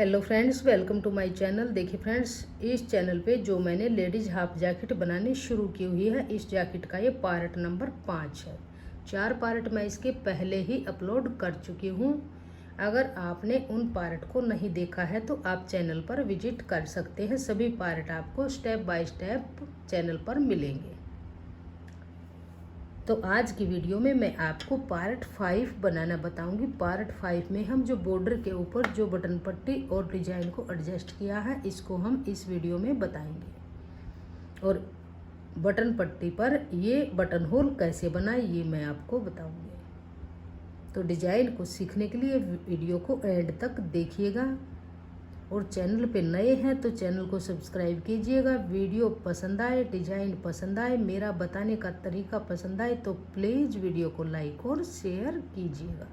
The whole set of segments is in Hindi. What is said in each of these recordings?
Hello friends, welcome to my channel. देखिए फ्रेंड्स, इस चैनल पे जो मैंने लेडीज हाफ जैकेट बनानी शुरू की हुई है, इस जैकेट का ये पार्ट नंबर 5 है। 4 पार्ट मैं इसके पहले ही अपलोड कर चुकी हूँ। अगर आपने उन पार्ट को नहीं देखा है तो आप चैनल पर विजिट कर सकते हैं। सभी पार्ट आपको स्टेप बाय स्टेप चैनल पर मिलेंगे। तो आज की वीडियो में मैं आपको पार्ट 5 बनाना बताऊंगी। पार्ट 5 में हम जो बॉर्डर के ऊपर जो बटन पट्टी और डिजाइन को एडजस्ट किया है, इसको हम इस वीडियो में बताएंगे। और बटन पट्टी पर ये बटन होल कैसे बनाए ये मैं आपको बताऊंगी। तो डिजाइन को सीखने के लिए वीडियो को एंड तक देखिएगा। और चैनल पे नए हैं तो चैनल को सब्सक्राइब कीजिएगा। वीडियो पसंद आए, डिजाइन पसंद आए, मेरा बताने का तरीका पसंद आए तो प्लीज़ वीडियो को लाइक और शेयर कीजिएगा।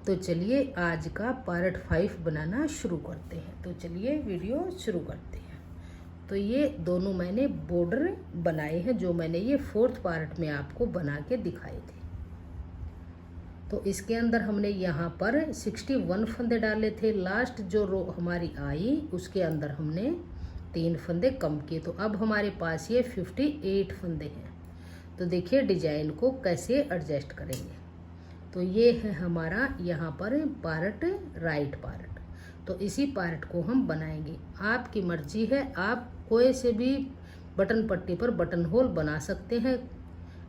तो चलिए आज का पार्ट 5 बनाना शुरू करते हैं। तो चलिए वीडियो शुरू करते हैं। तो ये दोनों मैंने बॉर्डर बनाए हैं, जो मैंने ये 4th पार्ट में आपको बना के दिखाए थे। तो इसके अंदर हमने यहाँ पर 61 फंदे डाले थे। लास्ट जो रो हमारी आई उसके अंदर हमने 3 फंदे कम किए। तो अब हमारे पास ये 58 फंदे हैं। तो देखिए डिजाइन को कैसे एडजस्ट करेंगे। तो ये है हमारा यहाँ पर पार्ट, राइट पार्ट। तो इसी पार्ट को हम बनाएंगे। आपकी मर्जी है, आप कोई से भी बटन पट्टी पर बटन होल बना सकते हैं।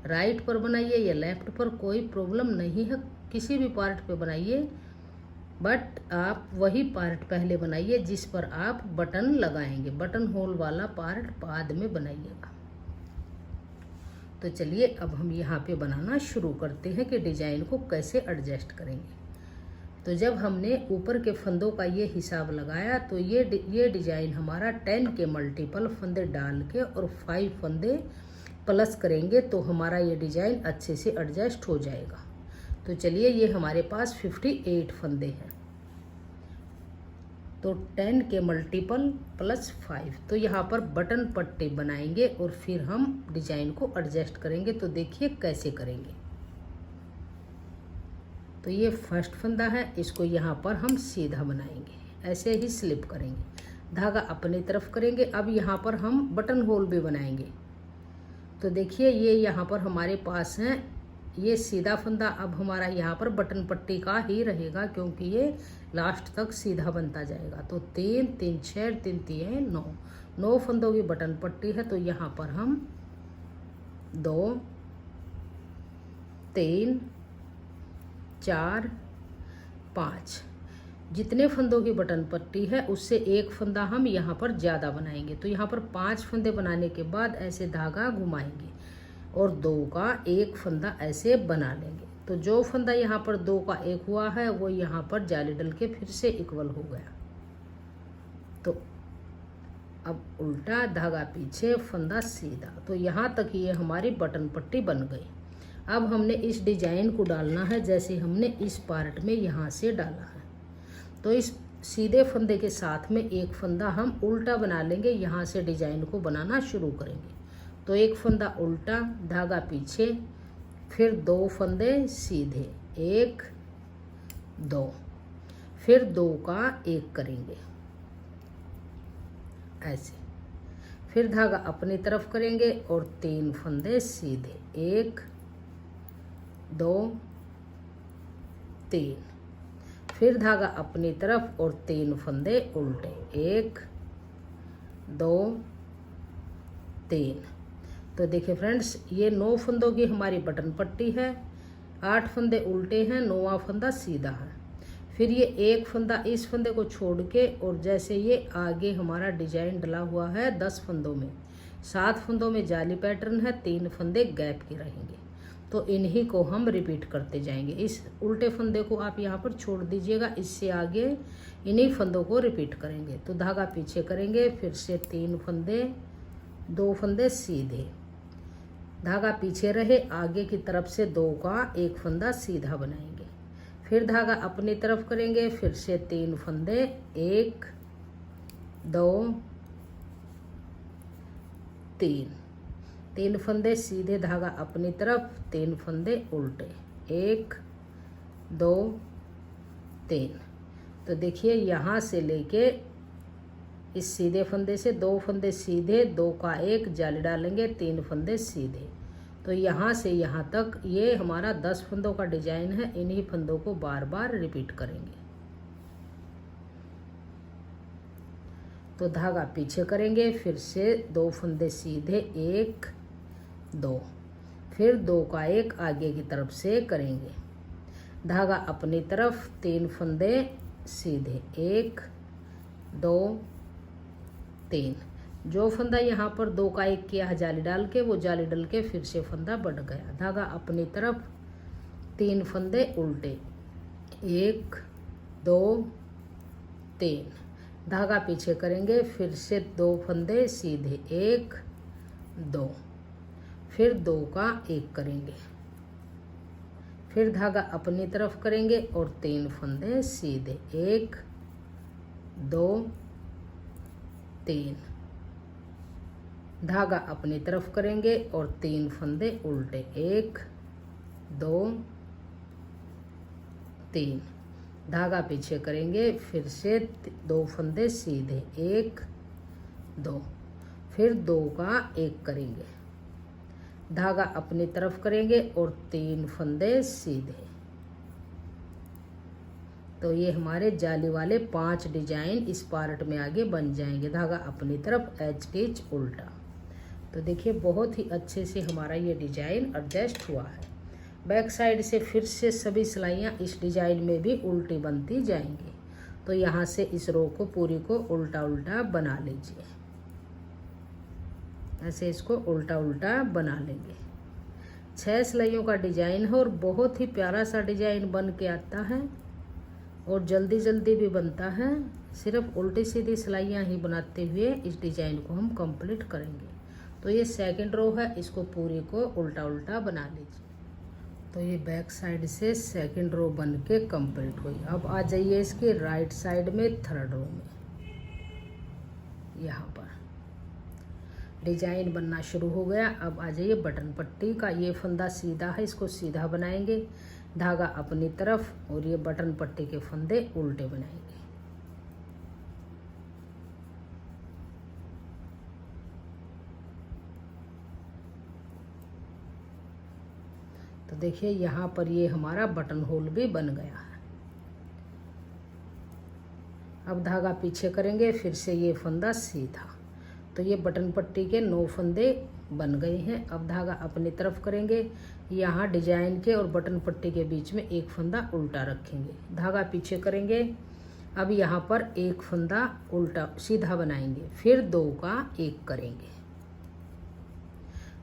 राइट पर बनाइए या लेफ्ट पर, कोई प्रॉब्लम नहीं है, किसी भी पार्ट पे बनाइए। बट आप वही पार्ट पहले बनाइए जिस पर आप बटन लगाएंगे। बटन होल वाला पार्ट बाद में बनाइएगा। तो चलिए अब हम यहाँ पे बनाना शुरू करते हैं कि डिजाइन को कैसे एडजस्ट करेंगे। तो जब हमने ऊपर के फंदों का ये हिसाब लगाया तो ये डिजाइन हमारा 10 के मल्टीपल फंदे डाल के और 5 फंदे प्लस करेंगे तो हमारा ये डिजाइन अच्छे से एडजस्ट हो जाएगा। तो चलिए ये हमारे पास 58 फंदे हैं। तो 10 के मल्टीपल प्लस 5, तो यहाँ पर बटन पट्टी बनाएंगे और फिर हम डिजाइन को एडजस्ट करेंगे। तो देखिए कैसे करेंगे। तो ये फर्स्ट फंदा है, इसको यहाँ पर हम सीधा बनाएंगे, ऐसे ही स्लिप करेंगे, धागा अपनी तरफ करेंगे। अब यहाँ पर हम बटन होल भी बनाएंगे। तो देखिए ये यहाँ पर हमारे पास है ये सीधा फंदा। अब हमारा यहाँ पर बटन पट्टी का ही रहेगा क्योंकि ये लास्ट तक सीधा बनता जाएगा। तो 3 3 6 3 3 9 फंदों की बटन पट्टी है। तो यहाँ पर हम 2 3 4 5 जितने फंदों की बटन पट्टी है उससे एक फंदा हम यहाँ पर ज़्यादा बनाएंगे। तो यहाँ पर 5 फंदे बनाने के बाद ऐसे धागा घुमाएंगे और 2 का एक फंदा ऐसे बना लेंगे। तो जो फंदा यहाँ पर 2 का एक हुआ है वो यहाँ पर जाली डल के फिर से इक्वल हो गया। तो अब उल्टा धागा पीछे, फंदा सीधा। तो यहाँ तक ये हमारी बटन पट्टी बन गई। अब हमने इस डिजाइन को डालना है जैसे हमने इस पार्ट में यहाँ से डाला है। तो इस सीधे फंदे के साथ में एक फंदा हम उल्टा बना लेंगे, यहाँ से डिजाइन को बनाना शुरू करेंगे। तो एक फंदा उल्टा, धागा पीछे, फिर 2 फंदे सीधे, 1 2, फिर 2 का एक करेंगे ऐसे, फिर धागा अपनी तरफ करेंगे और 3 फंदे सीधे, 1 2 3, फिर धागा अपनी तरफ और 3 फंदे उल्टे, 1 2 3। तो देखिए फ्रेंड्स, ये 9 फंदों की हमारी बटन पट्टी है, 8 फंदे उल्टे हैं, 9वां फंदा सीधा है। फिर ये एक फंदा इस फंदे को छोड़ के, और जैसे ये आगे हमारा डिजाइन डला हुआ है 10 फंदों में, 7 फंदों में जाली पैटर्न है, 3 फंदे गैप के रहेंगे। तो इन्हीं को हम रिपीट करते जाएंगे। इस उल्टे फंदे को आप यहाँ पर छोड़ दीजिएगा, इससे आगे इन्हीं फंदों को रिपीट करेंगे। तो धागा पीछे करेंगे, फिर से 3 फंदे, 2 फंदे सीधे, धागा पीछे रहे, आगे की तरफ से 2 का एक फंदा सीधा बनाएंगे, फिर धागा अपनी तरफ करेंगे, फिर से 3 फंदे, 1 2 3 फंदे सीधे, धागा अपनी तरफ, 3 फंदे उल्टे, 1 2 3। तो देखिए यहाँ से लेके इस सीधे फंदे से 2 फंदे सीधे, 2 का 1 जाली डालेंगे, 3 फंदे सीधे। तो यहाँ से यहाँ तक ये हमारा 10 फंदों का डिजाइन है। इन्हीं फंदों को बार बार रिपीट करेंगे। तो धागा पीछे करेंगे, फिर से 2 फंदे सीधे, 1 2, फिर 2 का 1 आगे की तरफ से करेंगे। धागा अपनी तरफ, 3 फंदे सीधे, 1 2 3। जो फंदा यहाँ पर 2 का 1 किया है जाली डाल के, वो जाली डाल के फिर से फंदा बढ़ गया। धागा अपनी तरफ, 3 फंदे उल्टे, 1 2 3। धागा पीछे करेंगे, फिर से 2 फंदे सीधे, 1 2, फिर 2 का 1 करेंगे, फिर धागा अपनी तरफ करेंगे और 3 फंदे सीधे, 1 2 3। धागा अपनी तरफ करेंगे और 3 फंदे उल्टे, 1 2 3। धागा पीछे करेंगे, फिर से 2 फंदे सीधे, 1 2, फिर 2 का 1 करेंगे। धागा अपनी तरफ करेंगे और 3 फंदे सीधे। तो ये हमारे जाली वाले 5 डिजाइन इस पार्ट में आगे बन जाएंगे। धागा अपनी तरफ, एज स्टिच उल्टा। तो देखिए बहुत ही अच्छे से हमारा ये डिजाइन एडजस्ट हुआ है। बैक साइड से फिर से सभी सिलाइयाँ इस डिजाइन में भी उल्टी बनती जाएंगी। तो यहाँ से इस रो को पूरी को उल्टा उल्टा बना लीजिए। ऐसे इसको उल्टा उल्टा बना लेंगे। 6 सिलाइयों का डिजाइन है और बहुत ही प्यारा सा डिजाइन बन के आता है और जल्दी जल्दी भी बनता है। सिर्फ उल्टी सीधी सिलाइयाँ ही बनाते हुए इस डिजाइन को हम कंप्लीट करेंगे। तो ये सेकंड रो है, इसको पूरी को उल्टा उल्टा बना लीजिए। तो ये बैक साइड से सेकंड रो बन के कंप्लीट हुई। अब आ जाइए इसके राइट साइड में थर्ड रो में। यहाँ पर डिजाइन बनना शुरू हो गया। अब आ जाइए बटन पट्टी का। ये फंदा सीधा है, इसको सीधा बनाएंगे। धागा अपनी तरफ और ये बटन पट्टी के फंदे उल्टे बनाएंगे। तो देखिए यहाँ पर ये हमारा बटन होल भी बन गया है। अब धागा पीछे करेंगे, फिर से ये फंदा सीधा। तो ये बटन पट्टी के 9 फंदे बन गए हैं। अब धागा अपनी तरफ करेंगे, यहाँ डिजाइन के और बटन पट्टी के बीच में एक फंदा उल्टा रखेंगे। धागा पीछे करेंगे। अब यहाँ पर एक फंदा उल्टा सीधा बनाएंगे, फिर 2 का 1 करेंगे।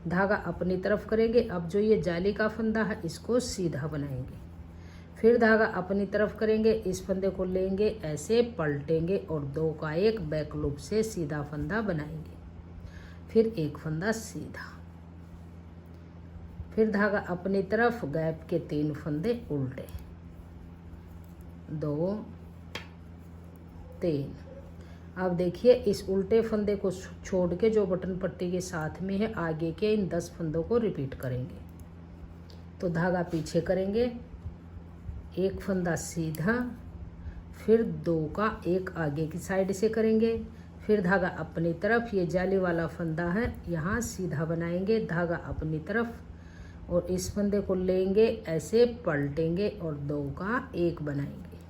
धागा अपनी तरफ करेंगे। अब जो ये जाली का फंदा है इसको सीधा बनाएंगे, फिर धागा अपनी तरफ करेंगे। इस फंदे को लेंगे, ऐसे पलटेंगे और 2 का 1 बैक लूप से सीधा फंदा बनाएंगे, फिर एक फंदा सीधा, फिर धागा अपनी तरफ, गैप के 3 फंदे उल्टे, 2 3। अब देखिए इस उल्टे फंदे को छोड़ के जो बटन पट्टी के साथ में है, आगे के इन 10 फंदों को रिपीट करेंगे। तो धागा पीछे करेंगे, एक फंदा सीधा, फिर 2 का 1 आगे की साइड से करेंगे, फिर धागा अपनी तरफ। ये जाली वाला फंदा है, यहाँ सीधा बनाएंगे। धागा अपनी तरफ और इस फंदे को लेंगे, ऐसे पलटेंगे और 2 का 1 बनाएंगे,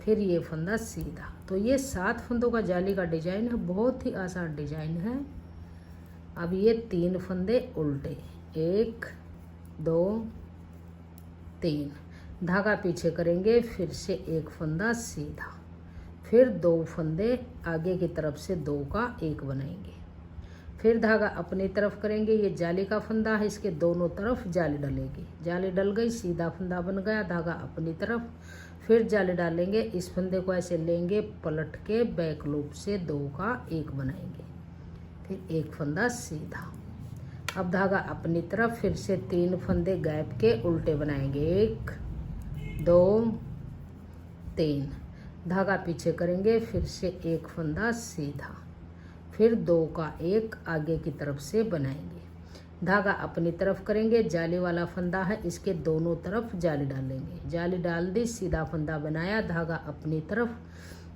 फिर ये फंदा सीधा। तो ये 7 फंदों का जाली का डिजाइन है, बहुत ही आसान डिजाइन है। अब ये 3 फंदे उल्टे, 1 2 3। धागा पीछे करेंगे, फिर से एक फंदा सीधा, फिर 2 फंदे आगे की तरफ से 2 का 1 बनाएंगे, फिर धागा अपनी तरफ करेंगे। ये जाली का फंदा है, इसके दोनों तरफ जाली डलेगी। जाली डल गई, सीधा फंदा बन गया। धागा अपनी तरफ, फिर जाली डालेंगे। इस फंदे को ऐसे लेंगे, पलट के बैक लूप से 2 का 1 बनाएंगे, फिर एक फंदा सीधा। अब धागा अपनी तरफ, फिर से 3 फंदे गैप के उल्टे बनाएंगे, 1 2 3। धागा पीछे करेंगे, फिर से एक फंदा सीधा, फिर 2 का 1 आगे की तरफ से बनाएंगे। धागा अपनी तरफ करेंगे, जाली वाला फंदा है इसके दोनों तरफ जाली डालेंगे, जाली डाल दी, सीधा फंदा बनाया, धागा अपनी तरफ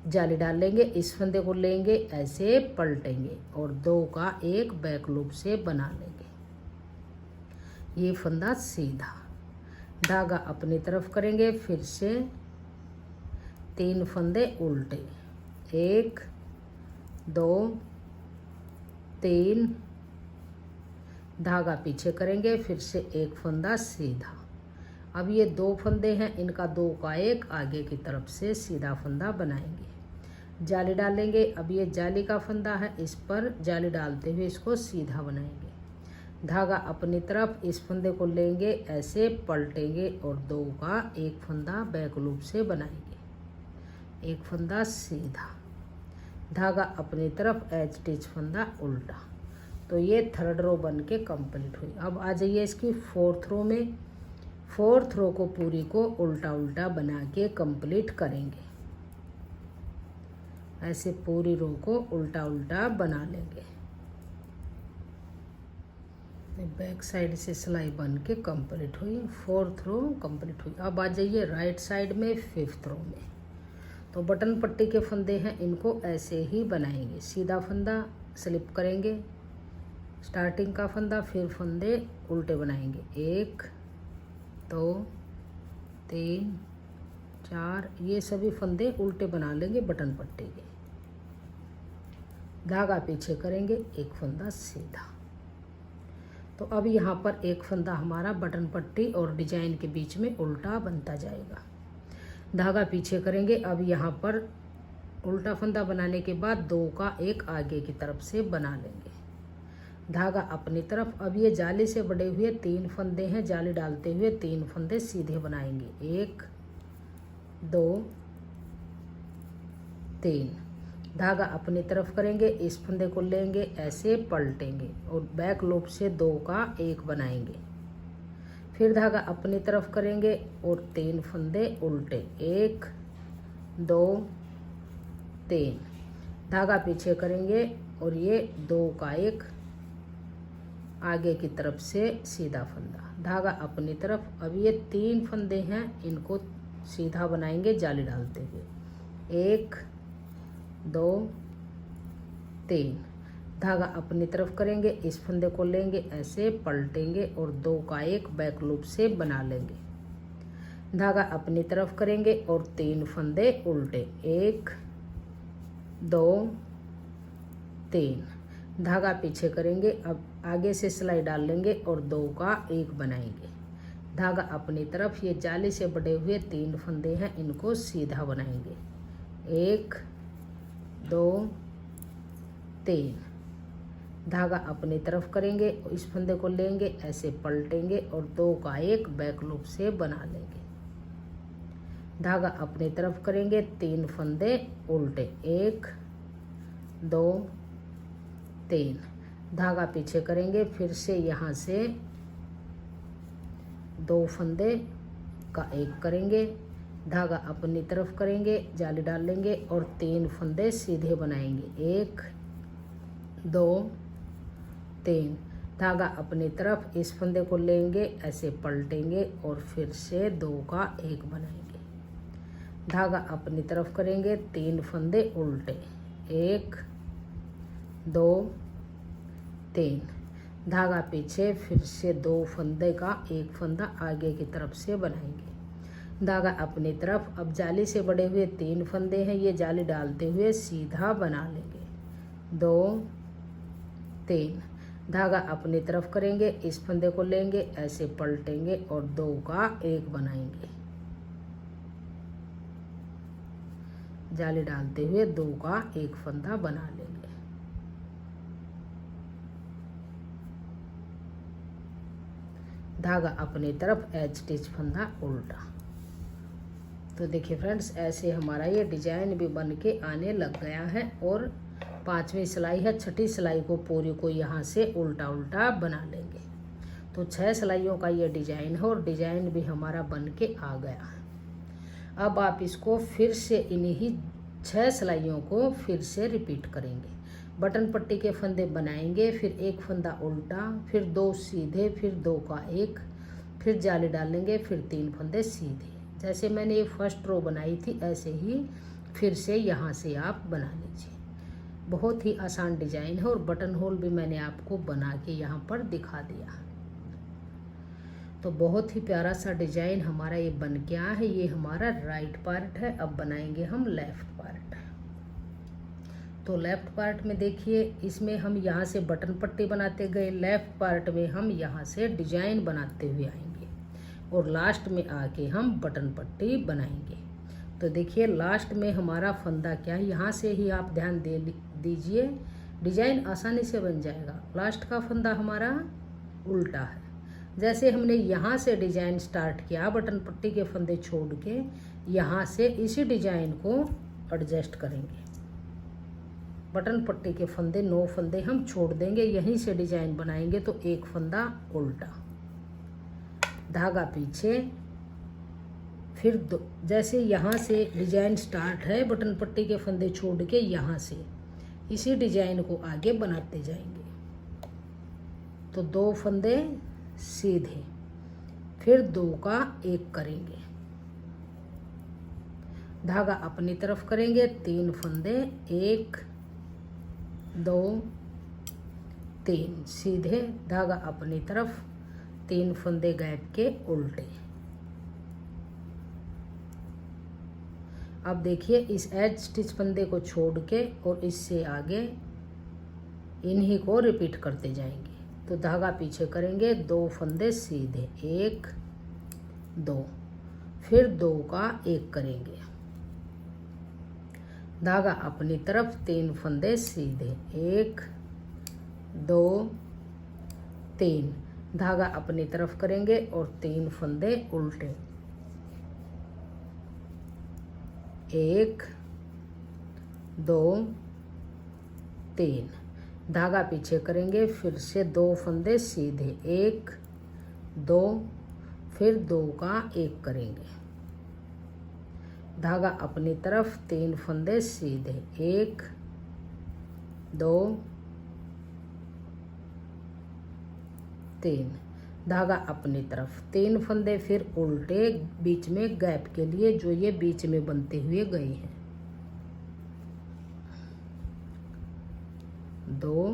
जाली डाल लेंगे, इस फंदे को लेंगे ऐसे पलटेंगे और 2 का एक बैक लूप से बना लेंगे। ये फंदा सीधा, धागा अपनी तरफ करेंगे, फिर से 3 फंदे उल्टे, 1 2 3, धागा पीछे करेंगे, फिर से एक फंदा सीधा। अब ये 2 फंदे हैं, इनका 2 का एक आगे की तरफ से सीधा फंदा बनाएंगे, जाली डालेंगे। अब ये जाली का फंदा है, इस पर जाली डालते हुए इसको सीधा बनाएंगे, धागा अपनी तरफ, इस फंदे को लेंगे ऐसे पलटेंगे और 2 का एक फंदा बैक लूप से बनाएंगे, एक फंदा सीधा, धागा अपनी तरफ, एज स्टिच फंदा उल्टा। तो ये 3rd रो बन के कंप्लीट हुई। अब आ जाइए इसकी 4th रो में। 4th रो को पूरी को उल्टा उल्टा बना के कंप्लीट करेंगे, ऐसे पूरी रो को उल्टा उल्टा बना लेंगे। बैक साइड से सिलाई बन के कंप्लीट हुई, 4th रो कंप्लीट हुई। अब आ जाइए राइट साइड में 5th रो में। तो बटन पट्टी के फंदे हैं, इनको ऐसे ही बनाएंगे, सीधा फंदा स्लिप करेंगे, स्टार्टिंग का फंदा, फिर फंदे उल्टे बनाएंगे, 1 2 3 4, ये सभी फंदे उल्टे बना लेंगे बटन पट्टी के, धागा पीछे करेंगे, एक फंदा सीधा। तो अब यहाँ पर एक फंदा हमारा बटन पट्टी और डिजाइन के बीच में उल्टा बनता जाएगा, धागा पीछे करेंगे। अब यहाँ पर उल्टा फंदा बनाने के बाद 2 का एक आगे की तरफ से बना लेंगे, धागा अपनी तरफ। अब ये जाली से बड़े हुए 3 फंदे हैं, जाली डालते हुए 3 फंदे सीधे बनाएंगे, 1 2 3, धागा अपनी तरफ करेंगे, इस फंदे को लेंगे ऐसे पलटेंगे और बैक लूप से 2 का एक बनाएंगे, फिर धागा अपनी तरफ करेंगे और 3 फंदे उल्टे, 1 2 3, धागा पीछे करेंगे और ये 2 का एक आगे की तरफ से सीधा फंदा, धागा अपनी तरफ। अब ये 3 फंदे हैं, इनको सीधा बनाएंगे जाली डालते हुए, 1 2 3, धागा अपनी तरफ करेंगे, इस फंदे को लेंगे ऐसे पलटेंगे और 2 का एक बैक लूप से बना लेंगे, धागा अपनी तरफ करेंगे और 3 फंदे उल्टे, 1 2 3, धागा पीछे करेंगे। अब आगे से सिलाई डाल लेंगे और 2 का एक बनाएंगे, धागा अपनी तरफ। ये जाली से बड़े हुए 3 फंदे हैं, इनको सीधा बनाएंगे, 1 2 3, धागा अपनी तरफ करेंगे, इस फंदे को लेंगे ऐसे पलटेंगे और 2 का एक बैक लूप से बना लेंगे, धागा अपनी तरफ करेंगे, 3 फंदे उल्टे, 1 2 3, धागा पीछे करेंगे, फिर से यहाँ से 2 फंदे का एक करेंगे, धागा अपनी तरफ करेंगे, जाली डाल लेंगे और 3 फंदे सीधे बनाएंगे, 1 2 3, धागा अपनी तरफ, इस फंदे को लेंगे ऐसे पलटेंगे और फिर से 2 का एक बनाएंगे, धागा अपनी तरफ करेंगे, 3 फंदे उल्टे, 1 2 3, धागा पीछे, फिर से 2 फंदे का एक फंदा आगे की तरफ से बनाएंगे, धागा अपनी तरफ। अब जाली से बड़े हुए 3 फंदे हैं, ये जाली डालते हुए सीधा बना लेंगे, 2 3, धागा अपनी तरफ करेंगे, इस फंदे को लेंगे ऐसे पलटेंगे और 2 का एक बनाएंगे, जाली डालते हुए 2 का एक फंदा बना लेंगे, धागा अपनी तरफ, एज स्टिच फंदा उल्टा। तो देखिए फ्रेंड्स, ऐसे हमारा ये डिजाइन भी बन के आने लग गया है और 5वीं सिलाई है, 6ठी सिलाई को पूरी को यहाँ से उल्टा उल्टा बना लेंगे। तो 6 सिलाइयों का ये डिजाइन है और डिजाइन भी हमारा बन के आ गया है। अब आप इसको फिर से इन्हीं 6 सिलाइयों को फिर से रिपीट करेंगे। बटन पट्टी के फंदे बनाएंगे, फिर एक फंदा उल्टा, फिर 2 सीधे, फिर 2 का 1, फिर जाली डालेंगे, फिर 3 फंदे सीधे। जैसे मैंने ये फर्स्ट रो बनाई थी ऐसे ही फिर से यहाँ से आप बना लीजिए। बहुत ही आसान डिजाइन है और बटन होल भी मैंने आपको बना के यहाँ पर दिखा दिया। तो बहुत ही प्यारा सा डिजाइन हमारा ये बन के आया है। ये हमारा राइट पार्ट है। अब बनाएंगे हम लेफ्ट पार्ट। तो लेफ्ट पार्ट में देखिए, इसमें हम यहाँ से बटन पट्टी बनाते गए, लेफ्ट पार्ट में हम यहाँ से डिजाइन बनाते हुए आएंगे और लास्ट में आके हम बटन पट्टी बनाएंगे। तो देखिए लास्ट में हमारा फंदा क्या है, यहाँ से ही आप ध्यान दे दीजिए, डिजाइन आसानी से बन जाएगा। लास्ट का फंदा हमारा उल्टा है। जैसे हमने यहाँ से डिजाइन स्टार्ट किया, बटन पट्टी के फंदे छोड़ के यहाँ से इसी डिजाइन को एडजस्ट करेंगे। बटन पट्टी के फंदे 9 फंदे हम छोड़ देंगे, यहीं से डिजाइन बनाएंगे। तो एक फंदा उल्टा, धागा पीछे, फिर 2, जैसे यहाँ से डिजाइन स्टार्ट है, बटन पट्टी के फंदे छोड़ के यहाँ से इसी डिजाइन को आगे बनाते जाएंगे। तो 2 फंदे सीधे, फिर 2 का 1 करेंगे, धागा अपनी तरफ करेंगे, 3 फंदे, 1 2 3 सीधे, धागा अपनी तरफ, 3 फंदे गैप के उल्टे। अब देखिए इस एज स्टिच फंदे को छोड़ के और इससे आगे इन्हीं को रिपीट करते जाएंगे। तो धागा पीछे करेंगे, 2 फंदे सीधे, 1 2, फिर 2 का 1 करेंगे, धागा अपनी तरफ, 3 फंदे सीधे, 1 2 3, धागा अपनी तरफ करेंगे और 3 फंदे उल्टे, 1 2 3, धागा पीछे करेंगे, फिर से 2 फंदे सीधे, 1 2, फिर 2 का 1 करेंगे, धागा अपनी तरफ, 3 फंदे सीधे, 1 2 3, धागा अपनी तरफ, 3 फंदे फिर उल्टे बीच में गैप के लिए, जो ये बीच में बनते हुए गए हैं। 2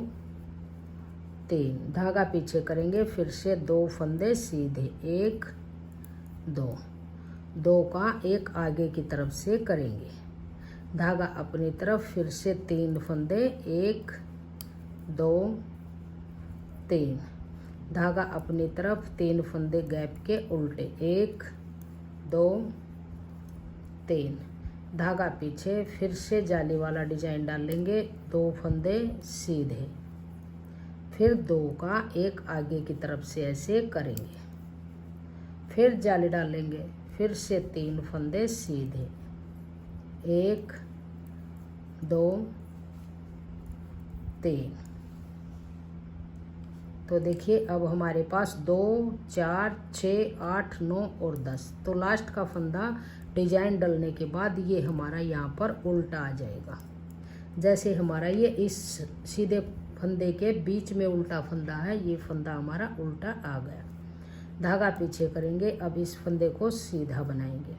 3, धागा पीछे करेंगे, फिर से 2 फंदे सीधे, 1 2, 2 का 1 आगे की तरफ से करेंगे, धागा अपनी तरफ, फिर से 3 फंदे, 1 2 3, धागा अपनी तरफ, 3 फंदे गैप के उल्टे, 1 2 3, धागा पीछे, फिर से जाली वाला डिजाइन डालेंगे, 2 फंदे सीधे, फिर 2 का 1 आगे की तरफ से ऐसे करेंगे, फिर जाली डालेंगे, फिर से 3 फंदे सीधे, 1 2 3। तो देखिए अब हमारे पास 2 4 6 8 9 और 10। तो लास्ट का फंदा डिजाइन डलने के बाद ये हमारा यहाँ पर उल्टा आ जाएगा। जैसे हमारा ये इस सीधे फंदे के बीच में उल्टा फंदा है, ये फंदा हमारा उल्टा आ गया। धागा पीछे करेंगे, अब इस फंदे को सीधा बनाएंगे,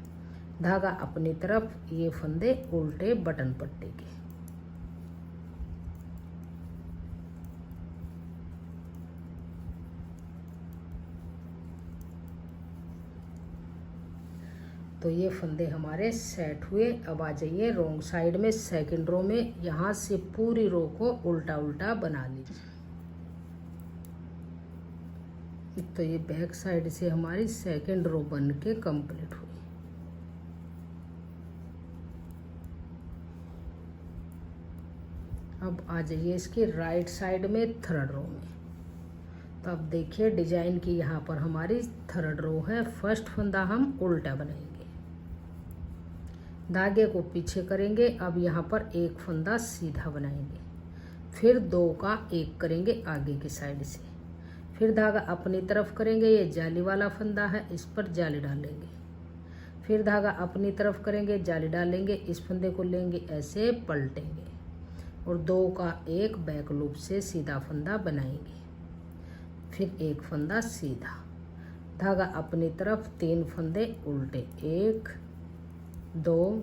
धागा अपनी तरफ, ये फंदे उल्टे बटन पट्टी के। तो ये फंदे हमारे सेट हुए। अब आ जाइए रॉन्ग साइड में, सेकंड रो में, यहाँ से पूरी रो को उल्टा उल्टा बना लीजिए। तो ये बैक साइड से हमारी सेकंड रो बन के कंप्लीट हुई। अब आ जाइए इसकी राइट साइड में, थर्ड रो में। तो अब देखिए डिजाइन की यहाँ पर हमारी थर्ड रो है। फर्स्ट फंदा हम उल्टा बनाएंगे, धागे को पीछे करेंगे, अब यहाँ पर एक फंदा सीधा बनाएंगे, फिर 2 का 1 करेंगे आगे की साइड से, फिर धागा अपनी तरफ करेंगे, ये जाली वाला फंदा है, इस पर जाली डालेंगे, फिर धागा अपनी तरफ करेंगे, जाली डालेंगे, इस फंदे को लेंगे ऐसे पलटेंगे, और 2 का एक बैक लूप से सीधा फंदा बनाएंगे। फिर एक फंदा सीधा, धागा अपनी तरफ, 3 फंदे उल्टे, 1 2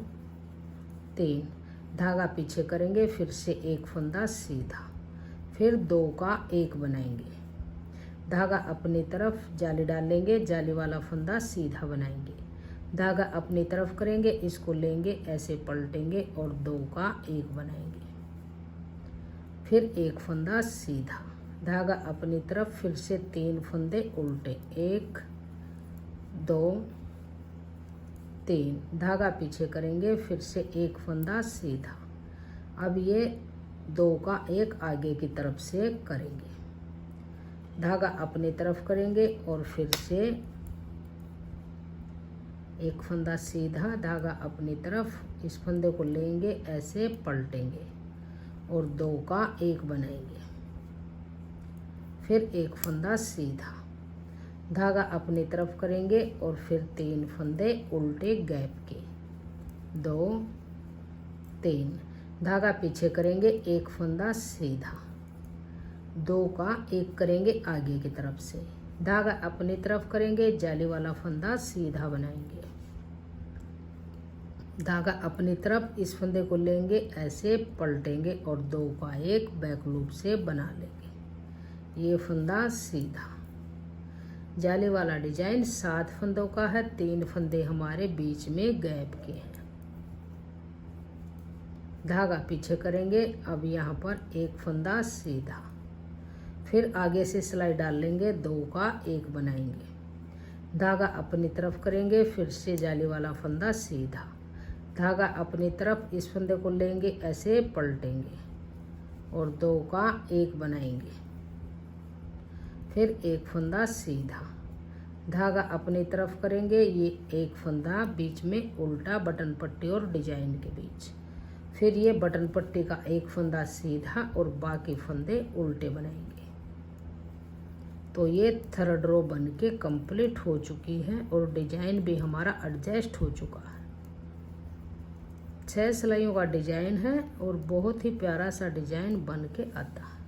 3, धागा पीछे करेंगे, फिर से एक फंदा सीधा, फिर 2 का एक बनाएंगे, धागा अपनी तरफ, जाली डालेंगे, जाली वाला फंदा सीधा बनाएंगे, धागा अपनी तरफ करेंगे, इसको लेंगे, ऐसे पलटेंगे और 2 का एक बनाएंगे, फिर एक फंदा सीधा, धागा अपनी तरफ, फिर से 3 फंदे उल्टे, 1 2 3, धागा पीछे करेंगे, फिर से एक फंदा सीधा। अब ये 2 का एक आगे की तरफ से करेंगे, धागा अपनी तरफ करेंगे और फिर से एक फंदा सीधा, धागा अपनी तरफ, इस फंदे को लेंगे, ऐसे पलटेंगे और 2 का एक बनाएंगे, फिर एक फंदा सीधा, धागा अपनी तरफ करेंगे और फिर 3 फंदे उल्टे गैप के, 2 3, धागा पीछे करेंगे, एक फंदा सीधा, 2 का एक करेंगे आगे की तरफ से, धागा अपनी तरफ करेंगे, जाली वाला फंदा सीधा बनाएंगे, धागा अपनी तरफ, इस फंदे को लेंगे, ऐसे पलटेंगे और 2 का एक बैक लूप से बना लेंगे। ये फंदा सीधा। जाली वाला डिजाइन 7 फंदों का है, 3 फंदे हमारे बीच में गैप के हैं, धागा पीछे करेंगे, अब यहाँ पर एक फंदा सीधा, फिर आगे से सिलाई डाल लेंगे, 2 का एक बनाएंगे, धागा अपनी तरफ करेंगे, फिर से जाली वाला फंदा सीधा, धागा अपनी तरफ, इस फंदे को लेंगे, ऐसे पलटेंगे और 2 का एक बनाएंगे, फिर एक फंदा सीधा, धागा अपनी तरफ करेंगे, ये एक फंदा बीच में उल्टा बटन पट्टी और डिजाइन के बीच, फिर ये बटन पट्टी का एक फंदा सीधा और बाकी फंदे उल्टे बनाएंगे। तो ये 3rd रो बन के कंप्लीट हो चुकी है और डिजाइन भी हमारा एडजस्ट हो चुका है। 6 सिलाइयों का डिजाइन है और बहुत ही प्यारा सा डिजाइन बन के आता है।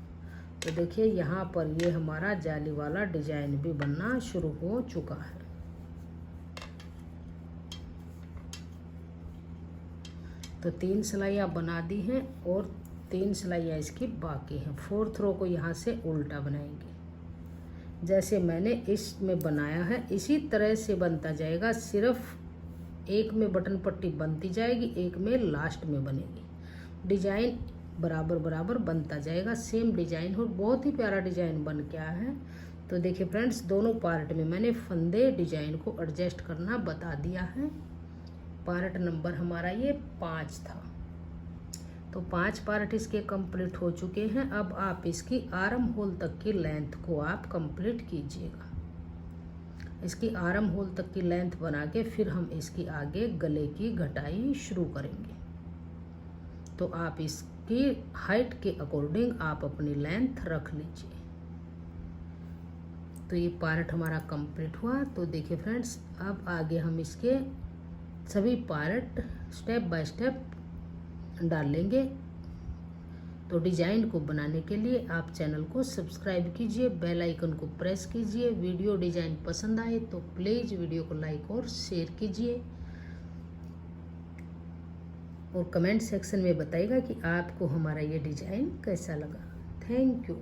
तो देखिए यहाँ पर ये हमारा जाली वाला डिजाइन भी बनना शुरू हो चुका है। तो 3 सिलाइयाँ बना दी हैं और 3 सिलाइयाँ इसकी बाकी हैं। 4th रो को यहाँ से उल्टा बनाएंगे, जैसे मैंने इसमें बनाया है इसी तरह से बनता जाएगा, सिर्फ एक में बटन पट्टी बनती जाएगी, एक में लास्ट में बनेगी। डिजाइन बराबर बराबर बनता जाएगा, सेम डिजाइन और बहुत ही प्यारा डिजाइन बन के आया है। तो देखिए फ्रेंड्स, दोनों पार्ट में मैंने फंदे डिजाइन को एडजस्ट करना बता दिया है। पार्ट नंबर हमारा ये 5 था। तो 5 पार्ट इसके कंप्लीट हो चुके हैं। अब आप इसकी आर्म होल तक की लेंथ को आप कंप्लीट कीजिएगा। इसकी आर्म होल तक की लेंथ बना के फिर हम इसकी आगे गले की घटाई शुरू करेंगे। तो आप इसकी हाइट के अकॉर्डिंग आप अपनी लेंथ रख लीजिए। तो ये पार्ट हमारा कंप्लीट हुआ। तो देखिए फ्रेंड्स, अब आगे हम इसके सभी पार्ट स्टेप बाय स्टेप डाल लेंगे। तो डिजाइन को बनाने के लिए आप चैनल को सब्सक्राइब कीजिए, बेल आइकन को प्रेस कीजिए। वीडियो डिजाइन पसंद आए तो प्लीज़ वीडियो को लाइक और शेयर कीजिए और कमेंट सेक्शन में बताइएगा कि आपको हमारा ये डिजाइन कैसा लगा। Thank you.